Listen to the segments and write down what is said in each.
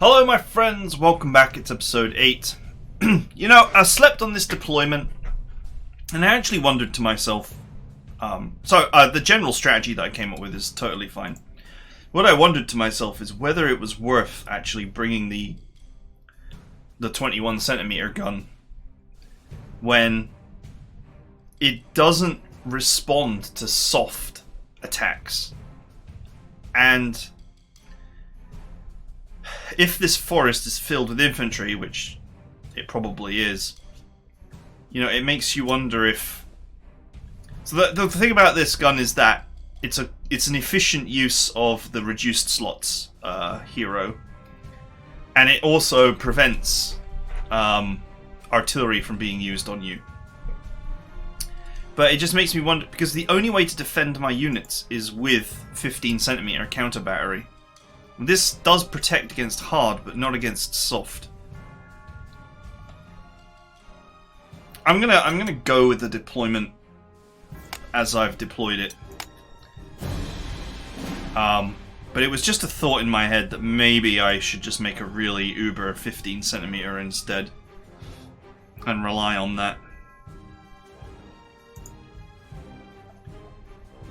Hello my friends, welcome back, it's episode 8. You know, I slept on this deployment and I actually wondered to myself, the general strategy that I came up with is totally fine. What I wondered to myself is whether it was worth actually bringing the 21cm gun when it doesn't respond to soft attacks. And if this forest is filled with infantry, which it probably is, you know, it makes you wonder if... So the thing about this gun is that it's an efficient use of the reduced slots hero, and it also prevents artillery from being used on you. But it just makes me wonder, because the only way to defend my units is with 15cm counter battery. This does protect against hard, but not against soft. I'm gonna go with the deployment as I've deployed it. But it was just a thought in my head that maybe I should just make a really uber 15cm instead, and rely on that.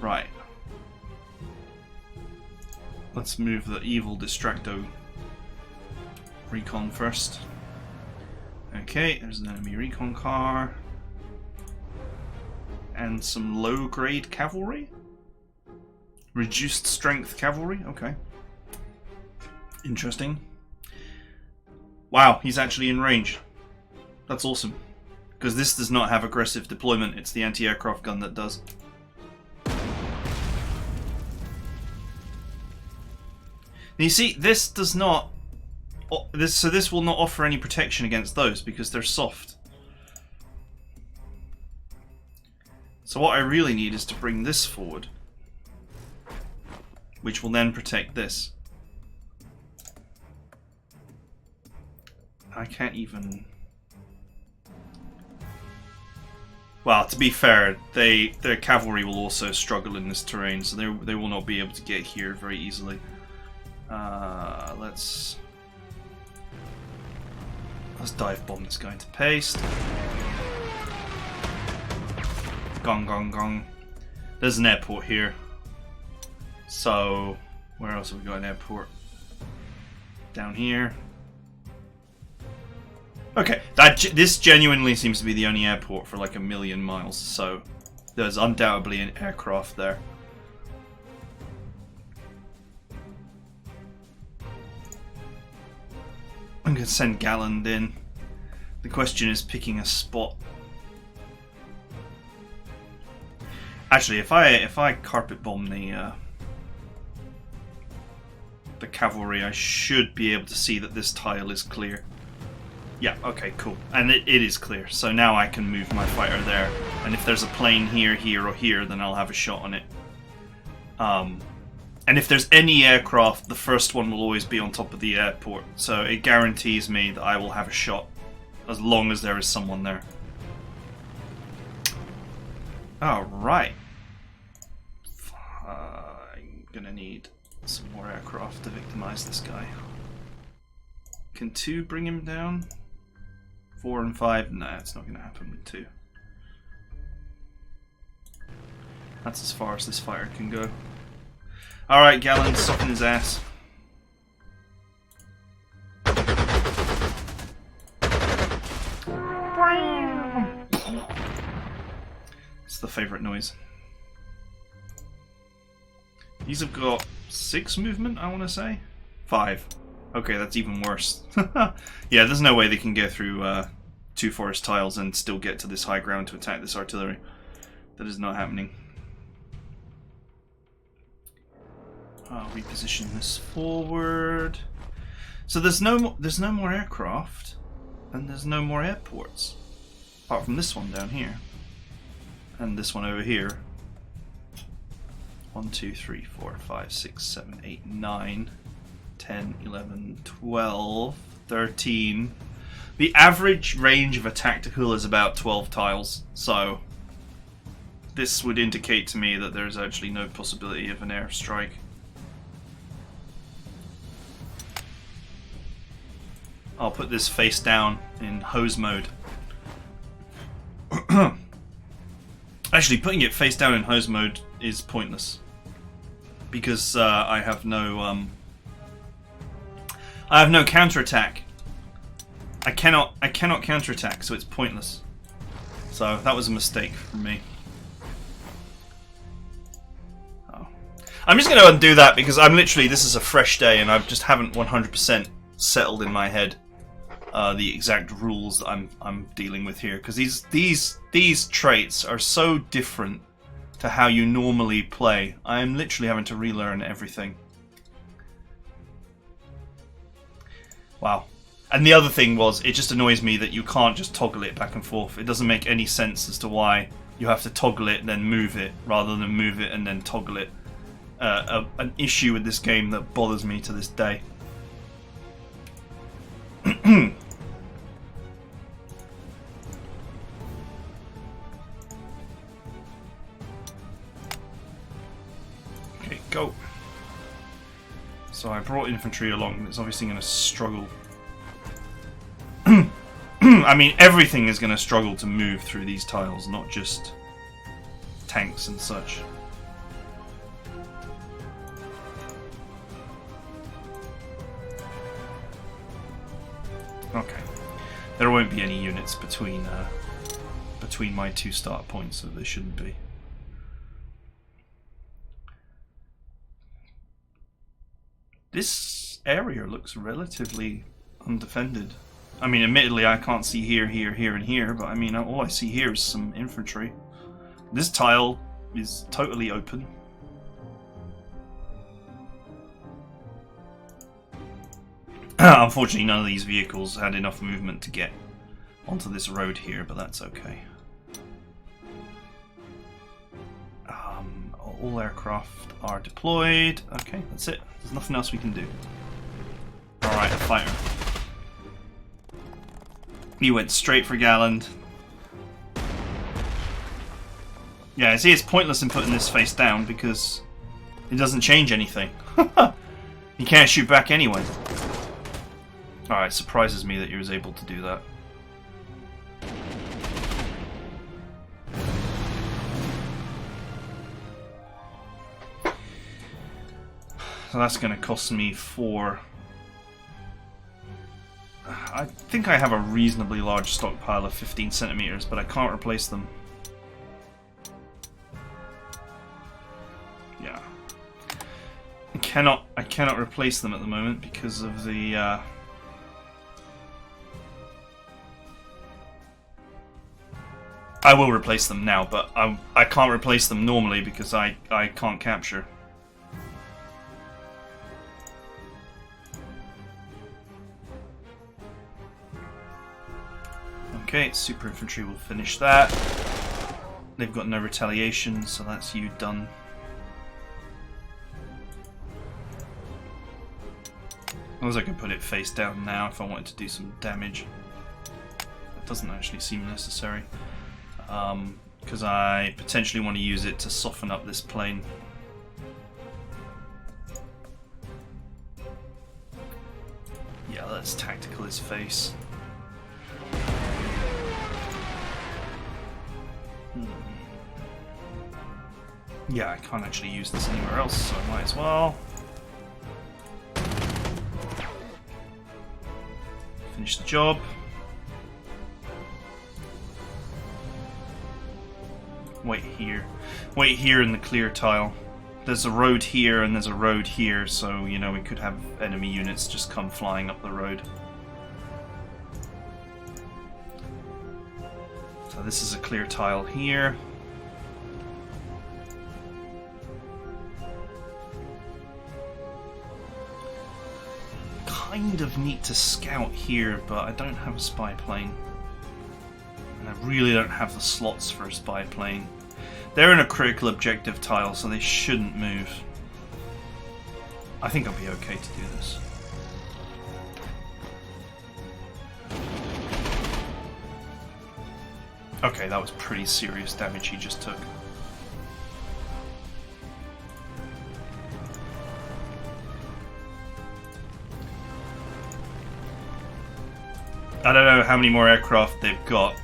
Right. Let's move the evil Distracto recon first. Okay, there's an enemy recon car. And some low-grade cavalry? Reduced strength cavalry? Okay. Interesting. Wow, he's actually in range. That's awesome. Because this does not have aggressive deployment, it's the anti-aircraft gun that does. Now you see, this does not... This will not offer any protection against those because they're soft. So what I really need is to bring this forward, which will then protect this. I can't even... Well, to be fair, their cavalry will also struggle in this terrain, so they will not be able to get here very easily. Let's dive bomb this guy into paste. Gong gong gong. There's an airport here. So where else have we got an airport? Down here. Okay, this genuinely seems to be the only airport for like 1,000,000 miles. So there's undoubtedly an aircraft there. I'm going to send Galland in. The question is picking a spot. Actually, if I carpet bomb the cavalry, I should be able to see that this tile is clear. Yeah, okay, cool. And it is clear. So now I can move my fighter there. And if there's a plane here, here, or here, then I'll have a shot on it. And if there's any aircraft, the first one will always be on top of the airport. So it guarantees me that I will have a shot as long as there is someone there. Alright. I'm gonna need some more aircraft to victimize this guy. Can 2 bring him down? 4 and 5? Nah, it's not gonna happen with 2. That's as far as this fighter can go. Alright, Galland, soften his ass. It's the favourite noise. These have got 6 movement, I want to say? 5. Okay, that's even worse. Yeah, there's no way they can get through 2 forest tiles and still get to this high ground to attack this artillery. That is not happening. Reposition this forward. So there's no more aircraft, and there's no more airports, apart from this one down here, and this one over here. 1, 2, 3, 4, 5, 6, 7, 8, 9, 10, 11, 12, 13. The average range of a tactical is about 12 tiles, so this would indicate to me that there's actually no possibility of an airstrike. I'll put this face down in hose mode. Actually, putting it face down in hose mode is pointless because I have no counterattack. I cannot counterattack, so it's pointless. So that was a mistake from me. Oh. I'm just going to undo that because I'm literally, this is a fresh day and I just haven't 100% settled in my head the exact rules that I'm dealing with here, because these traits are so different to how you normally play. I am literally having to relearn everything. Wow. And the other thing was, it just annoys me that you can't just toggle it back and forth. It doesn't make any sense as to why you have to toggle it and then move it, rather than move it and then toggle it. An issue with this game that bothers me to this day. Okay, go. So I brought infantry along. It's obviously going to struggle. I mean, everything is going to struggle to move through these tiles, not just tanks and such. Okay. There won't be any units between my two start points, so there shouldn't be. This area looks relatively undefended. I mean, admittedly, I can't see here, here, here, and here, but I mean, all I see here is some infantry. This tile is totally open. Unfortunately, none of these vehicles had enough movement to get onto this road here, but that's okay. All aircraft are deployed. Okay, that's it. There's nothing else we can do. Alright, a fighter. He went straight for Galland. Yeah, see, it's pointless in putting this face down because it doesn't change anything. He can't shoot back anyway. Alright, surprises me that he was able to do that. So that's going to cost me 4. I think I have a reasonably large stockpile of 15 centimeters, but I can't replace them. Yeah. I cannot replace them at the moment because of the I will replace them now, but I can't replace them normally because I can't capture. Okay, super infantry will finish that. They've got no retaliation, so that's you done. As I could put it face down now if I wanted to do some damage. It doesn't actually seem necessary. Because I potentially want to use it to soften up this plane. Yeah, let's tactical his face. Yeah, I can't actually use this anywhere else, so I might as well. Finish the job. Wait here. Wait here in the clear tile. There's a road here and there's a road here, so, you know, we could have enemy units just come flying up the road. So this is a clear tile here. Kind of need to scout here, but I don't have a spy plane. And I really don't have the slots for a spy plane. They're in a critical objective tile, so they shouldn't move. I think I'll be okay to do this. Okay, that was pretty serious damage he just took. I don't know how many more aircraft they've got,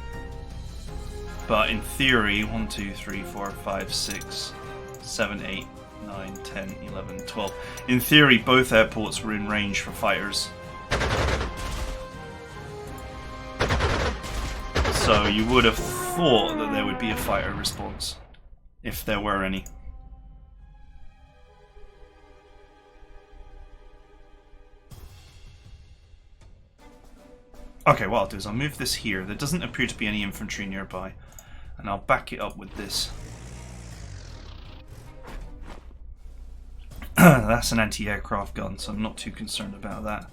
but in theory, 1, 2, 3, 4, 5, 6, 7, 8, 9, 10, 11, 12. In theory, both airports were in range for fighters. So you would have thought that there would be a fighter response, if there were any. Okay, what I'll do is I'll move this here. There doesn't appear to be any infantry nearby. And I'll back it up with this. That's an anti-aircraft gun, so I'm not too concerned about that.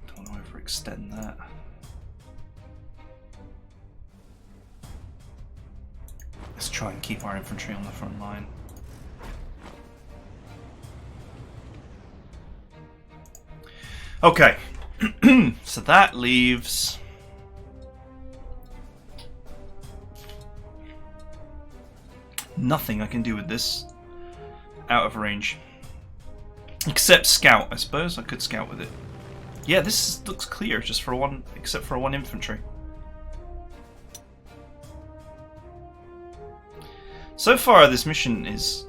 Don't know if we extend that. Let's try and keep our infantry on the front line. Okay, so that leaves nothing I can do with this out of range. Except scout, I suppose. I could scout with it. Yeah, this looks clear just for one, except for one infantry. So far, this mission is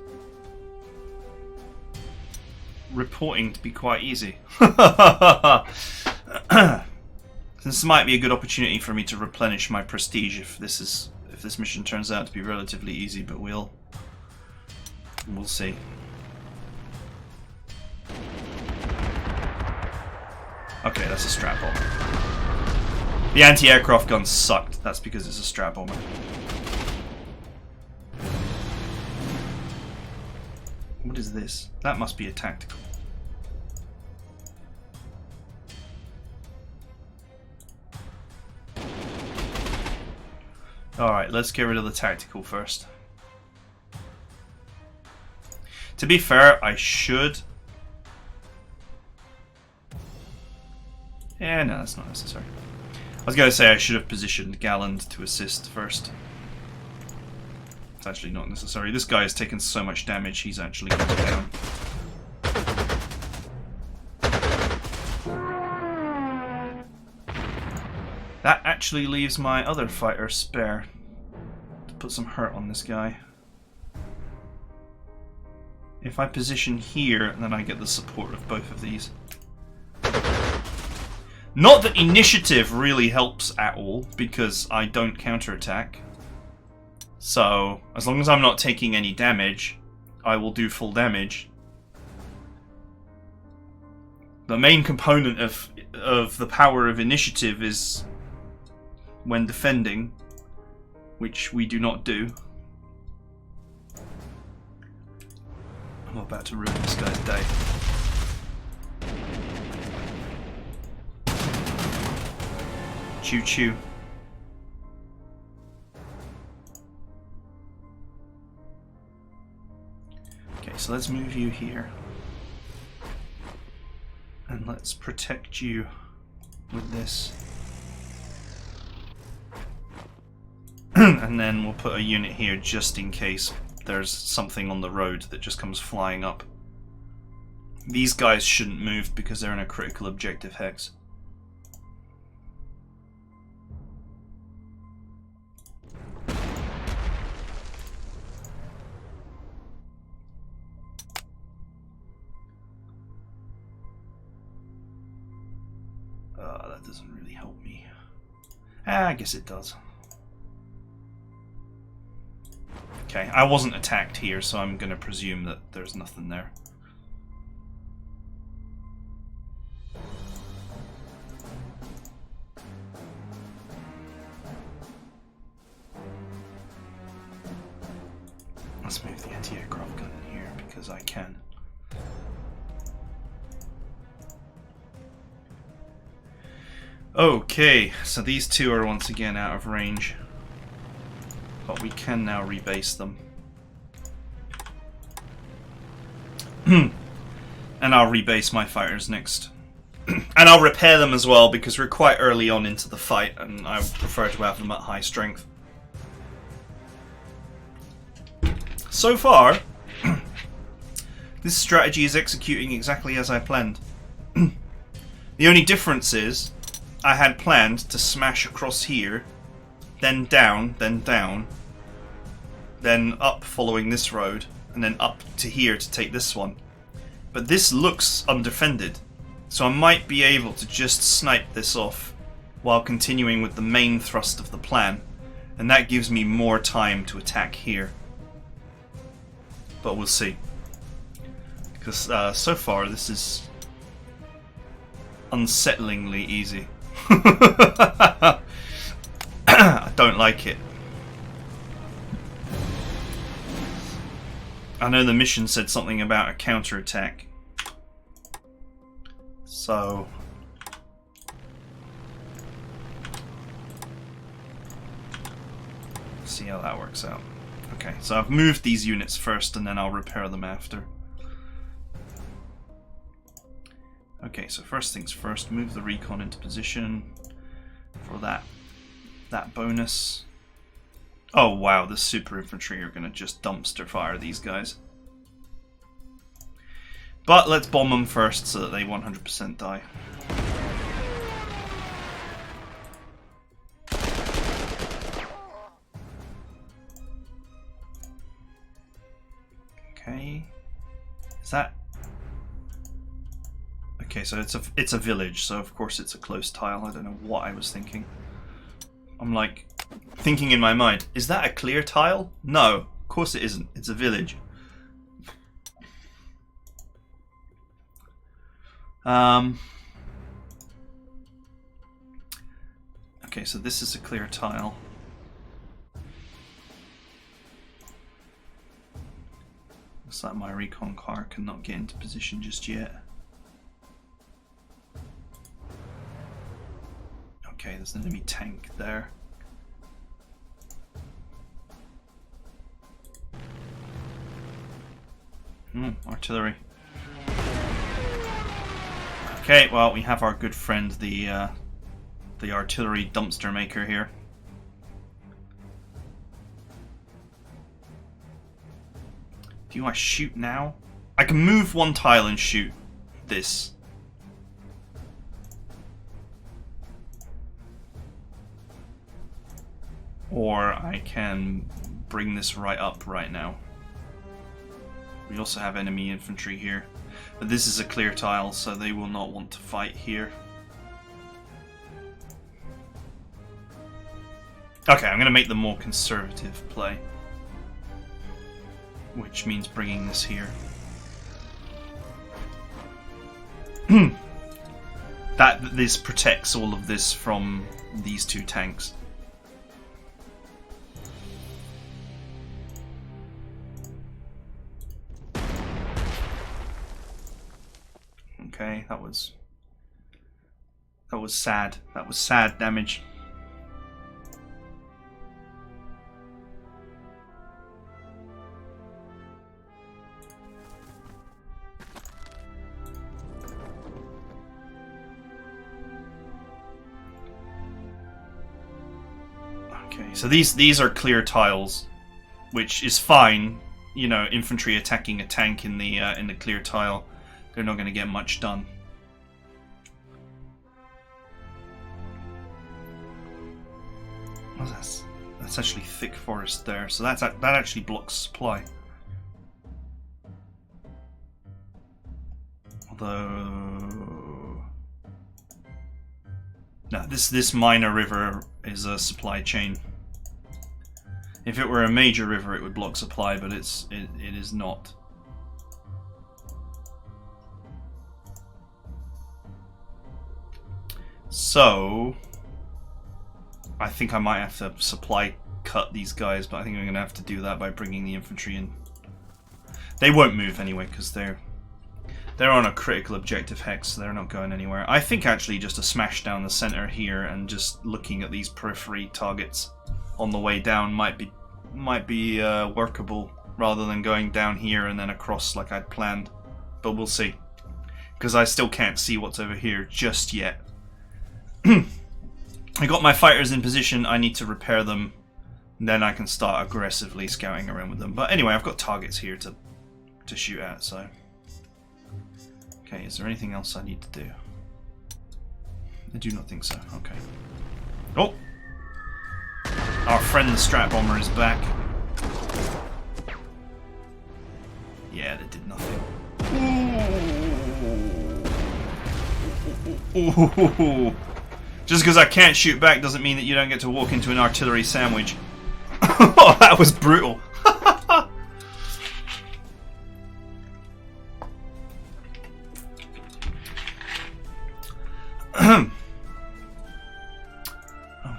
reporting to be quite easy. This might be a good opportunity for me to replenish my prestige if this mission turns out to be relatively easy, but we'll see. Okay, that's a strat bomber. The anti-aircraft gun sucked. That's because it's a strat bomber. What is this? That must be a tactical. Alright, let's get rid of the tactical first. To be fair, I should... Yeah, no, that's not necessary. I was going to say I should have positioned Galland to assist first. It's actually not necessary. This guy has taken so much damage, he's actually going down. That actually leaves my other fighter spare to put some hurt on this guy. If I position here, then I get the support of both of these. Not that initiative really helps at all, because I don't counterattack. So, as long as I'm not taking any damage, I will do full damage. The main component of the power of initiative is when defending, which we do not do. I'm about to ruin this guy's day. Choo choo. Okay, so let's move you here. And let's protect you with this. And then we'll put a unit here just in case there's something on the road that just comes flying up. These guys shouldn't move because they're in a critical objective hex. That doesn't really help me. I guess it does. Okay, I wasn't attacked here, so I'm going to presume that there's nothing there. Let's move the anti-aircraft gun in here because I can. Okay, so these two are once again out of range. But we can now rebase them. And I'll rebase my fighters next. And I'll repair them as well, because we're quite early on into the fight, and I would prefer to have them at high strength. So far, this strategy is executing exactly as I planned. The only difference is, I had planned to smash across here, then down, then up following this road, and then up to here to take this one. But this looks undefended, so I might be able to just snipe this off while continuing with the main thrust of the plan, and that gives me more time to attack here. But we'll see. Because so far this is unsettlingly easy. I don't like it. I know the mission said something about a counterattack. So see how that works out. Okay, so I've moved these units first and then I'll repair them after. Okay, so first things first, move the recon into position for that bonus. Oh wow, the super infantry are gonna just dumpster fire these guys. But let's bomb them first so that they 100% die. Okay, is that? Okay, so it's a village, so of course it's a close tile. I don't know what I was thinking. I'm like thinking in my mind, is that a clear tile? No, of course it isn't. It's a village. Okay, so this is a clear tile. Looks like my recon car cannot get into position just yet. Okay, there's an enemy tank there. Artillery. Okay, well, we have our good friend, the artillery dumpster maker here. Do I shoot now? I can move one tile and shoot this. Or I can bring this right up right now. We also have enemy infantry here. But this is a clear tile, so they will not want to fight here. Okay, I'm going to make the more conservative play. Which means bringing this here. This protects all of this from these two tanks. Okay, that was sad. That was sad damage. Okay, so these are clear tiles, which is fine. You know, infantry attacking a tank in the clear tile. They're not going to get much done. Oh, that's actually thick forest there, so that actually blocks supply. Although, no, this minor river is a supply chain. If it were a major river, it would block supply, but it is not. So, I think I might have to supply cut these guys, but I think I'm going to have to do that by bringing the infantry in. They won't move anyway, because they're on a critical objective hex, so they're not going anywhere. I think actually just a smash down the center here and just looking at these periphery targets on the way down might be workable, rather than going down here and then across like I'd planned. But we'll see. because I still can't see what's over here just yet. I got my fighters in position, I need to repair them, then I can start aggressively scouting around with them. But anyway, I've got targets here to shoot at, so... Okay, is there anything else I need to do? I do not think so, okay. Oh! Our friend the Strat Bomber is back. Yeah, that did nothing. Ooh. Just because I can't shoot back doesn't mean that you don't get to walk into an artillery sandwich. Oh, that was brutal.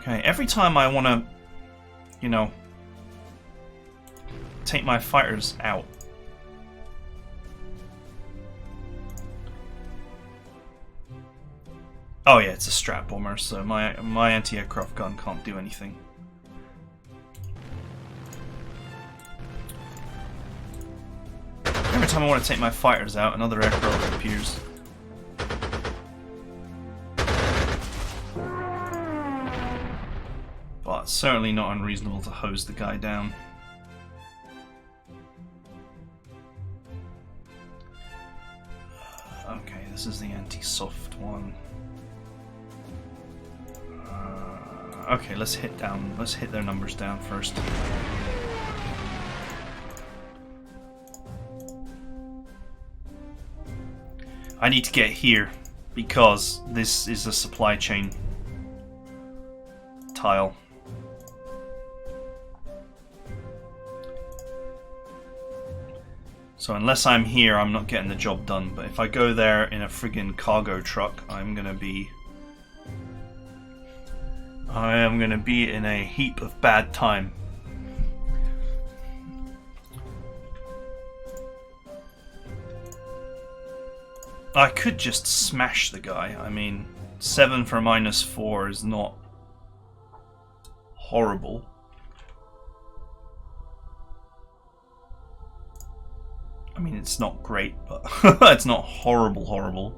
Okay, every time I want to, you know, take my fighters out. Oh yeah, it's a Strat Bomber, so my anti-aircraft gun can't do anything. Every time I want to take my fighters out, another aircraft appears. But it's certainly not unreasonable to hose the guy down. Okay, this is the anti-soft one. Okay, let's hit their numbers down first. I need to get here because this is a supply chain tile. So unless I'm here, I'm not getting the job done. But if I go there in a friggin' cargo truck, I am gonna be in a heap of bad time. I could just smash the guy. I mean, 7 for -4 is not horrible. I mean, it's not great, but it's not horrible.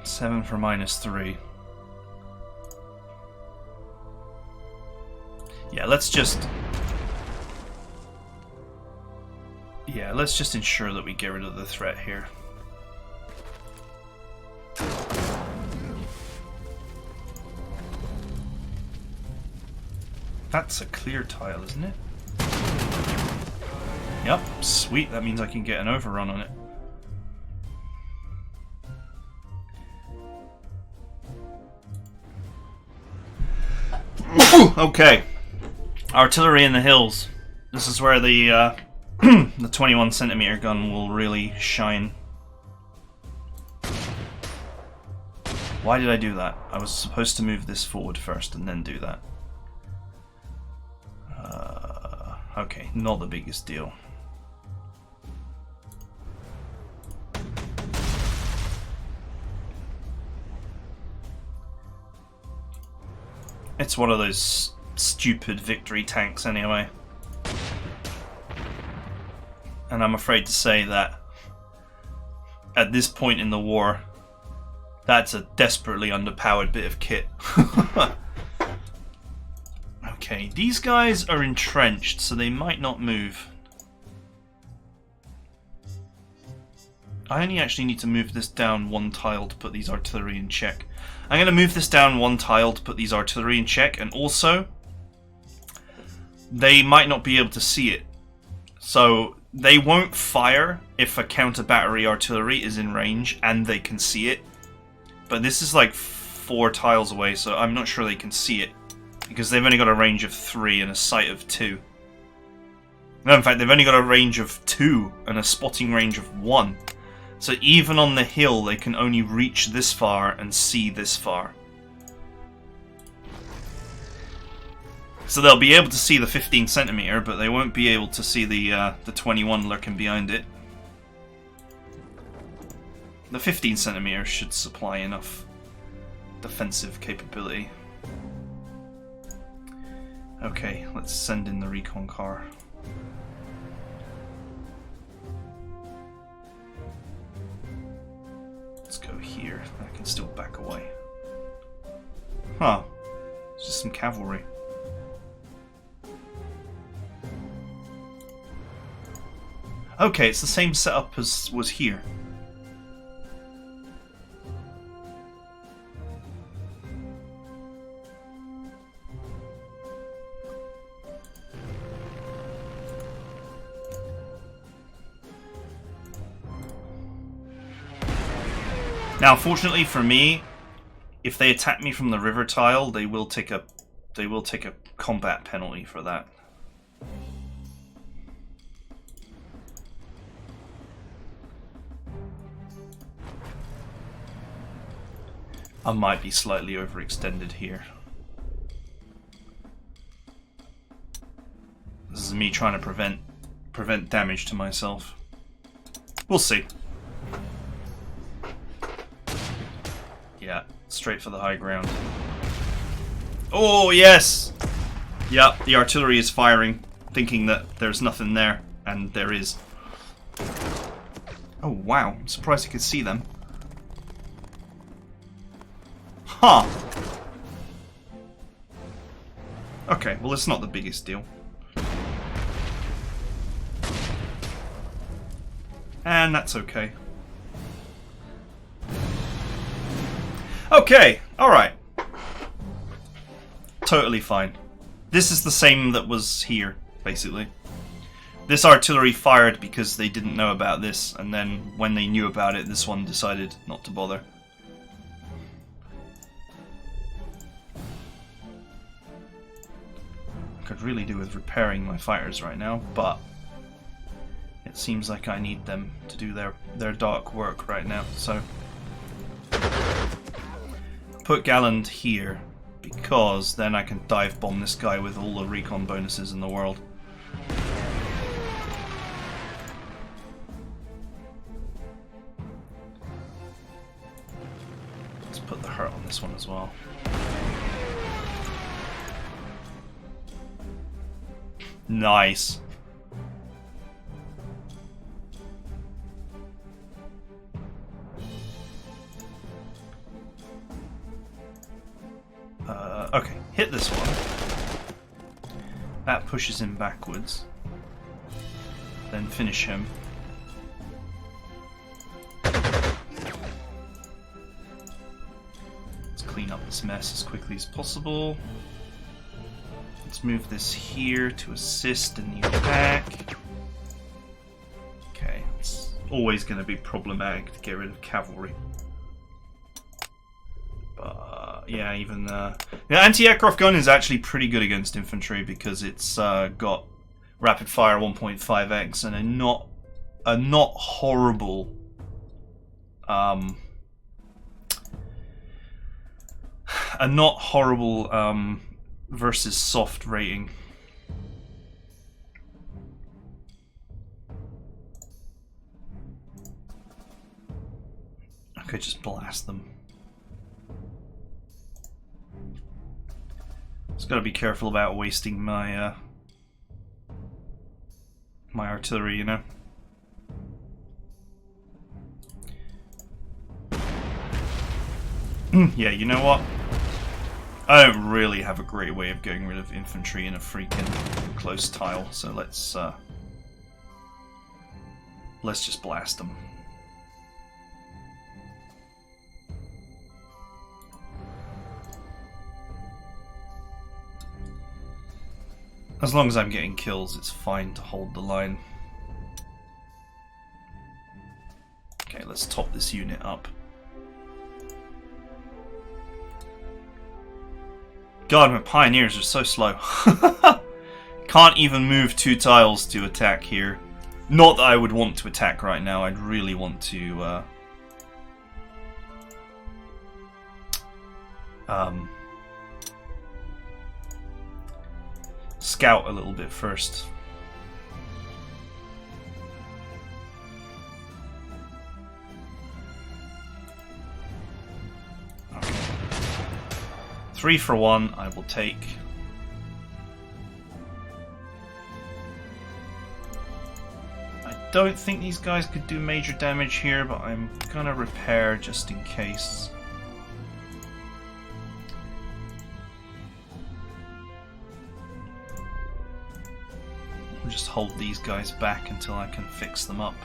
Seven for -3. Yeah, let's just ensure that we get rid of the threat here. That's a clear tile, isn't it? Yep, sweet, that means I can get an overrun on it. Okay, artillery in the hills. This is where the the 21cm gun will really shine. Why did I do that? I was supposed to move this forward first and then do that. Okay, not the biggest deal. It's one of those stupid victory tanks anyway. And I'm afraid to say that at this point in the war, that's a desperately underpowered bit of kit. Okay, these guys are entrenched, so they might not move. I only actually need to move this down 1 tile to put these artillery in check. I'm going to move this down 1 tile to put these artillery in check, and also they might not be able to see it. So they won't fire if a counter battery artillery is in range and they can see it. But this is like 4 tiles away, so I'm not sure they can see it. Because they've only got a range of 3 and a sight of 2. No, in fact, they've only got a range of 2 and a spotting range of 1. So even on the hill, they can only reach this far and see this far. So they'll be able to see the 15cm, but they won't be able to see the 21 lurking behind it. The 15cm should supply enough defensive capability. Okay, let's send in the recon car. Let's go here. I can still back away. Huh. It's just some cavalry. Okay, it's the same setup as was here. Now, fortunately for me, if they attack me from the river tile, they will take a combat penalty for that. I might be slightly overextended here. This is me trying to prevent damage to myself. We'll see. Yeah, straight for the high ground. Oh, yes! Yep, the artillery is firing, thinking that there's nothing there, and there is. Oh, wow. I'm surprised I could see them. Huh. Okay, well, it's not the biggest deal. And that's okay. Okay, alright. Totally fine. This is the same that was here, basically. This artillery fired because they didn't know about this, and then when they knew about it, this one decided not to bother. I could really do with repairing my fighters right now, but it seems like I need them to do their dark work right now, so put Galland here, because then I can dive bomb this guy with all the recon bonuses in the world. Let's put the hurt on this one as well. Nice. Okay, hit this one. That pushes him backwards. Then finish him. Let's clean up this mess as quickly as possible. Let's move this here to assist in the attack. Okay, it's always going to be problematic to get rid of cavalry. But yeah, even the anti-aircraft gun is actually pretty good against infantry because it's got rapid fire 1.5x and a not horrible versus soft rating. I could just blast them. Just gotta be careful about wasting my my artillery, you know. Yeah, you know what? I don't really have a great way of getting rid of infantry in a freaking close tile, so let's just blast them. As long as I'm getting kills, it's fine to hold the line. Okay, let's top this unit up. God, my pioneers are so slow. Can't even move 2 tiles to attack here. Not that I would want to attack right now. I'd really want to scout a little bit first. Okay. 3 for 1, I will take. don't think these guys could do major damage here, but I'm gonna repair just in case. I'll just hold these guys back until I can fix them up.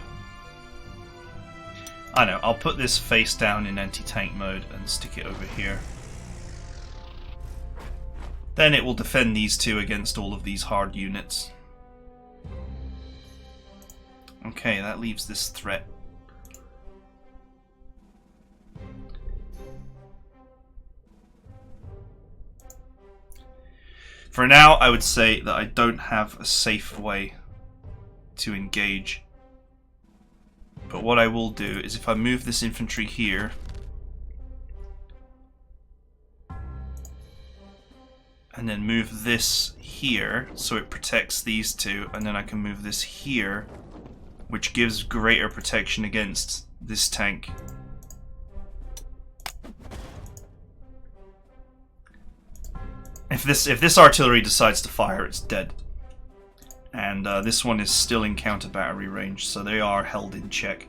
I know, I'll put this face down in anti-tank mode and stick it over here. Then it will defend these two against all of these hard units. Okay, that leaves this threat. For now, I would say that I don't have a safe way to engage. But what I will do is if I move this infantry here, and then move this here so it protects these two, and then I can move this here, which gives greater protection against this tank. If this artillery decides to fire, it's dead. And this one is still in counter battery range, so they are held in check.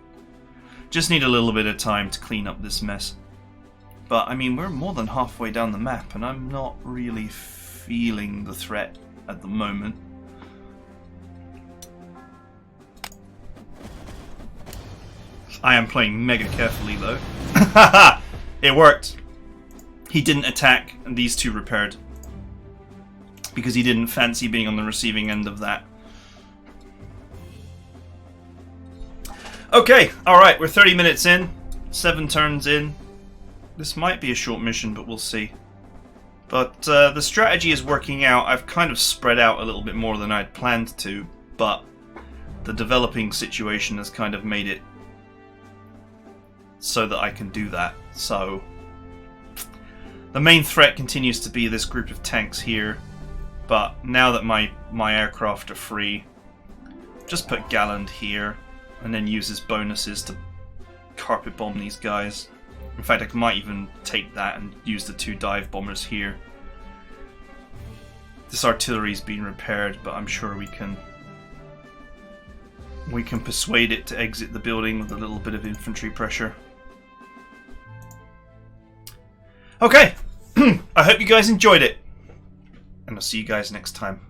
Just need a little bit of time to clean up this mess. But I mean, we're more than halfway down the map, and I'm not really feeling the threat at the moment. I am playing mega carefully though. It worked. He didn't attack, and these two repaired. Because he didn't fancy being on the receiving end of that. Okay, alright, we're 30 minutes in. 7 turns in. This might be a short mission, but we'll see. But the strategy is working out. I've kind of spread out a little bit more than I'd planned to, but the developing situation has kind of made it so that I can do that. So the main threat continues to be this group of tanks here, but now that my aircraft are free, just put Galland here and then use his bonuses to carpet bomb these guys. In fact, I might even take that and use the 2 dive bombers here. This artillery's been repaired, but I'm sure we can persuade it to exit the building with a little bit of infantry pressure. Okay, I hope you guys enjoyed it, and I'll see you guys next time.